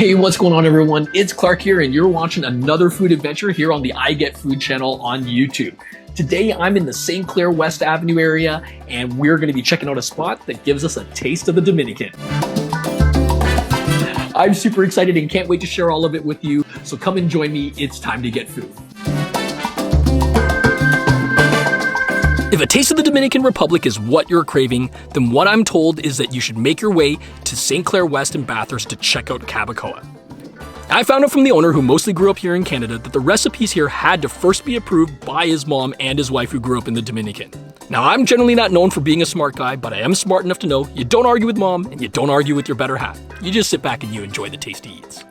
Hey, what's going on everyone? It's Clark here and you're watching another food adventure here on the I Get Food channel on YouTube. Today I'm in the St. Clair West Avenue area and we're going to be checking out a spot that gives us a taste of the Dominican. I'm super excited and can't wait to share all of it with you, so come and join me. It's time to get food. If a taste of the Dominican Republic is what you're craving, then what I'm told is that you should make your way to St. Clair West and Bathurst to check out Cabacoa. I found out from the owner, who mostly grew up here in Canada, that the recipes here had to first be approved by his mom and his wife who grew up in the Dominican. Now, I'm generally not known for being a smart guy, but I am smart enough to know you don't argue with mom and you don't argue with your better half. You just sit back and you enjoy the tasty eats.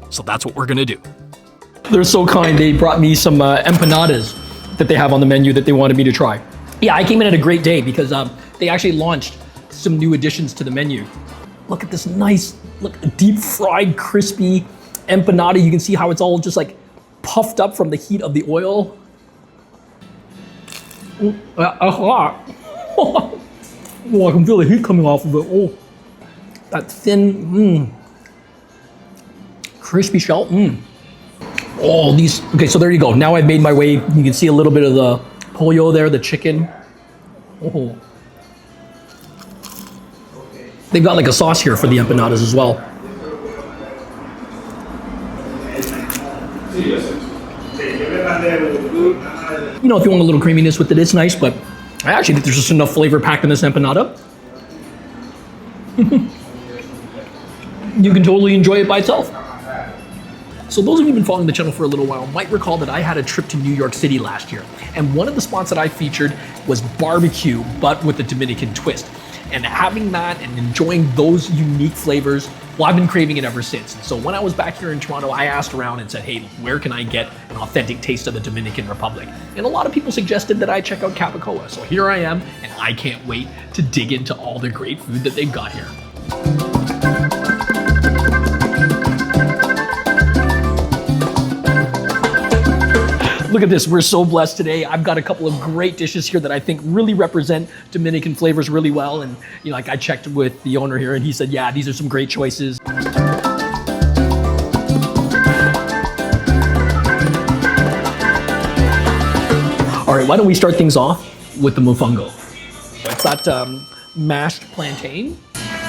So that's what we're gonna do. They're so kind, they brought me some empanadas that they have on the menu that they wanted me to try. Yeah, I came in at a great day because they actually launched some new additions to the menu. Look at this nice, deep fried, crispy empanada. You can see how it's all just like puffed up from the heat of the oil. Hot. Oh, I can feel the heat coming off of it. Oh, that thin, crispy shell. Oh, these. Okay, so there you go. Now I've made my way. You can see a little bit of the pollo there, the chicken. Oh. They've got like a sauce here for the empanadas as well. You know, if you want a little creaminess with it, it's nice, but I actually think there's just enough flavor packed in this empanada. You can totally enjoy it by itself. So those of you who've been following the channel for a little while might recall that I had a trip to New York City last year. And one of the spots that I featured was barbecue, but with a Dominican twist. And having that and enjoying those unique flavors, well, I've been craving it ever since. And so when I was back here in Toronto, I asked around and said, hey, where can I get an authentic taste of the Dominican Republic? And a lot of people suggested that I check out Cabacoa. So here I am, and I can't wait to dig into all the great food that they've got here. Look at this, we're so blessed today. I've got a couple of great dishes here that I think really represent Dominican flavors really well. And you know, like I checked with the owner here and he said, yeah, these are some great choices. All right, why don't we start things off with the Mofongo. It's that mashed plantain.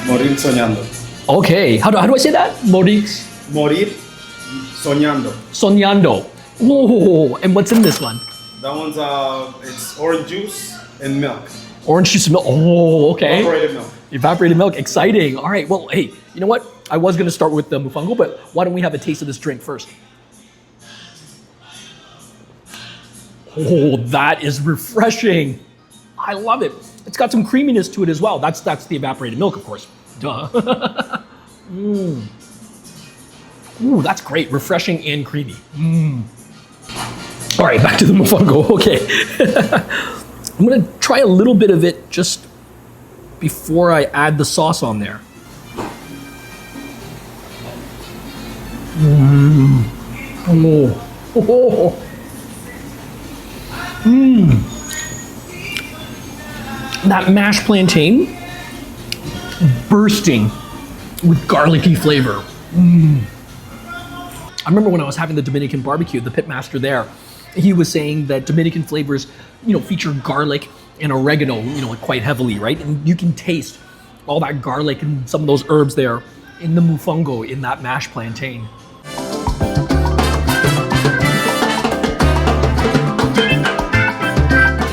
Morir Soñando. Okay, how do I say that? Morir Soñando. Soñando. Oh, and what's in this one? That one's it's orange juice and milk. Orange juice and milk. Oh, okay. Evaporated milk. Evaporated milk. Exciting. All right. Well, hey, you know what? I was going to start with the Mofongo, but why don't we have a taste of this drink first? Oh, that is refreshing. I love it. It's got some creaminess to it as well. That's the evaporated milk, of course. Duh. Ooh, that's great. Refreshing and creamy. All right, back to the Mofongo. Okay. I'm gonna try a little bit of it just before I add the sauce on there. That mashed plantain bursting with garlicky flavor. I remember when I was having the Dominican barbecue, the pitmaster there, he was saying that Dominican flavors, you know, feature garlic and oregano, you know, quite heavily, right? And you can taste all that garlic and some of those herbs there in the Mofongo, in that mashed plantain.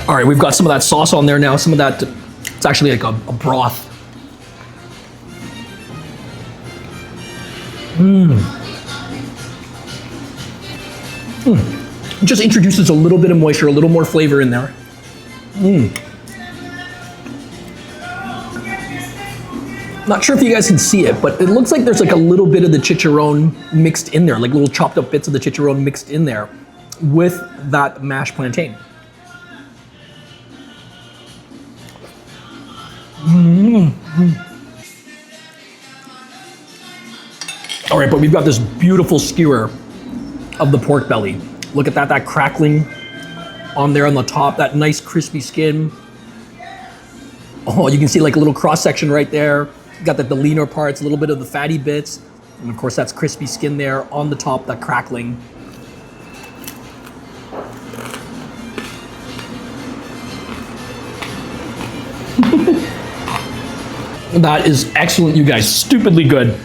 All right, we've got some of that sauce on there now. Some of that, it's actually like a broth. It just introduces a little bit of moisture, a little more flavor in there. Not sure if you guys can see it, but it looks like there's like a little bit of the chicharron mixed in there, like little chopped up bits of the chicharron mixed in there with that mashed plantain. All right, but we've got this beautiful skewer of the pork belly. Look at that crackling on there on the top, that nice crispy skin. Oh, you can see like a little cross section right there. You got the leaner parts, a little bit of the fatty bits. And of course, that's crispy skin there on the top, that crackling. That is excellent, you guys. Stupidly good.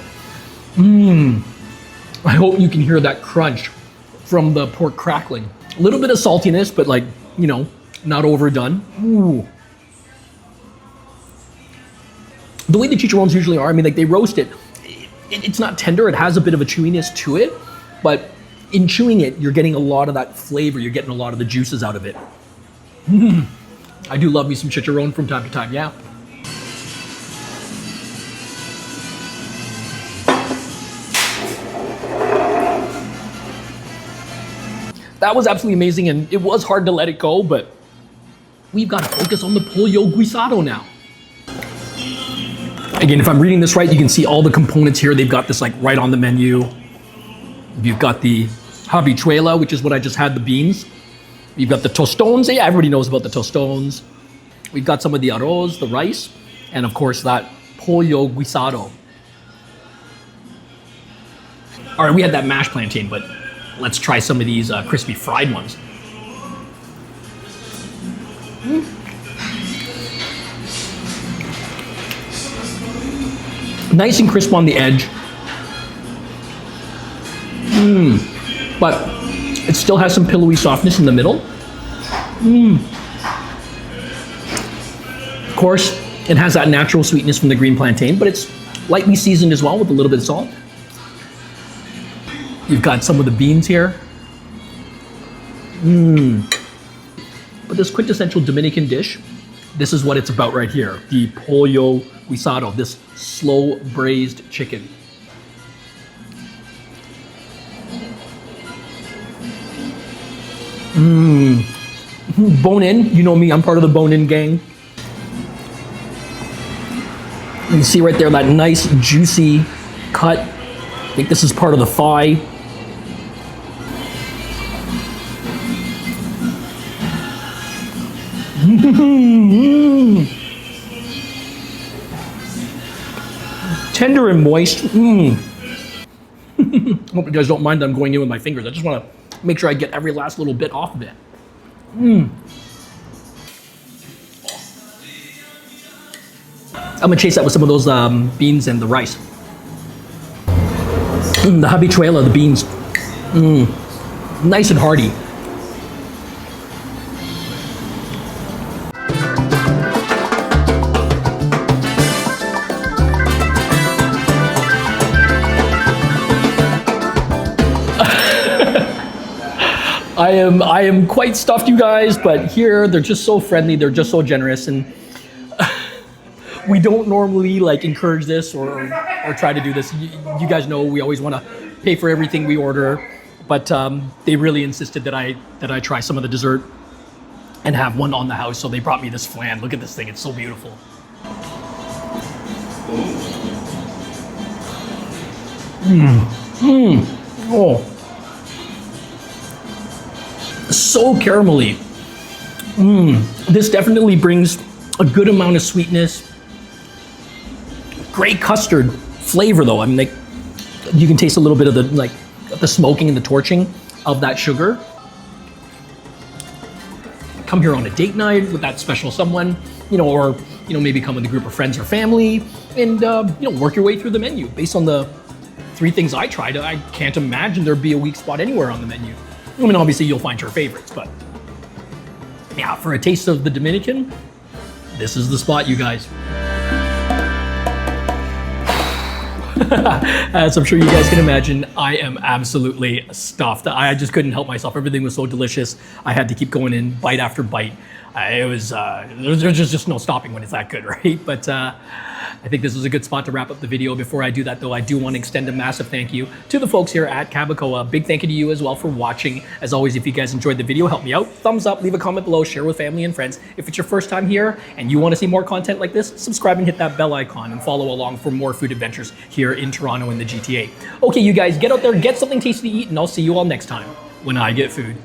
I hope you can hear that crunch from the pork crackling. A little bit of saltiness, but like, you know, not overdone. Ooh. The way the chicharrones usually are, I mean, like they roast it. It's not tender, it has a bit of a chewiness to it, but in chewing it, you're getting a lot of that flavor, you're getting a lot of the juices out of it. I do love me some chicharron from time to time, yeah. That was absolutely amazing, and it was hard to let it go, but we've got to focus on the Pollo Guisado now. Again, if I'm reading this right, you can see all the components here. They've got this like right on the menu. You've got the habichuela, which is what I just had, the beans. You've got the tostones. Yeah, everybody knows about the tostones. We've got some of the arroz, the rice, and of course that Pollo Guisado. All right, we had that mashed plantain, but let's try some of these crispy fried ones. Nice and crisp on the edge. But it still has some pillowy softness in the middle. Of course, it has that natural sweetness from the green plantain, but it's lightly seasoned as well with a little bit of salt. You've got some of the beans here. But this quintessential Dominican dish, this is what it's about right here. The Pollo Guisado, this slow braised chicken. Bone in, you know me, I'm part of the bone in gang. You can see right there that nice juicy cut. I think this is part of the thigh. Tender and moist. Hope you guys don't mind that I'm going in with my fingers. I just want to make sure I get every last little bit off of it. I'm gonna chase that with some of those beans and the rice. The habichuela, the beans. Nice and hearty. I am quite stuffed, you guys, but here they're just so friendly, they're just so generous, and we don't normally like encourage this or try to do this. You guys know we always want to pay for everything we order, but they really insisted that I try some of the dessert and have one on the house, so they brought me this flan. Look at this thing, it's so beautiful. Oh. So caramelly. This definitely brings a good amount of sweetness. Great custard flavor though. I mean, like, you can taste a little bit of the smoking and the torching of that sugar. Come here on a date night with that special someone, or maybe come with a group of friends or family, and work your way through the menu. Based on the 3 things I tried, I can't imagine there'd be a weak spot anywhere on the menu. I mean, obviously you'll find your favorites, but yeah, for a taste of the Dominican, this is the spot, you guys. As I'm sure you guys can imagine, I am absolutely stuffed. I just couldn't help myself. Everything was so delicious. I had to keep going in bite after bite. There's just no stopping when it's that good, right? But I think this is a good spot to wrap up the video. Before I do that though, I do want to extend a massive thank you to the folks here at Cabacoa. Big thank you to you as well for watching. As always, if you guys enjoyed the video, help me out. Thumbs up, leave a comment below, share with family and friends. If it's your first time here and you want to see more content like this, subscribe and hit that bell icon and follow along for more food adventures here in Toronto and the GTA. Okay, you guys, get out there, get something tasty to eat, and I'll see you all next time when I get food.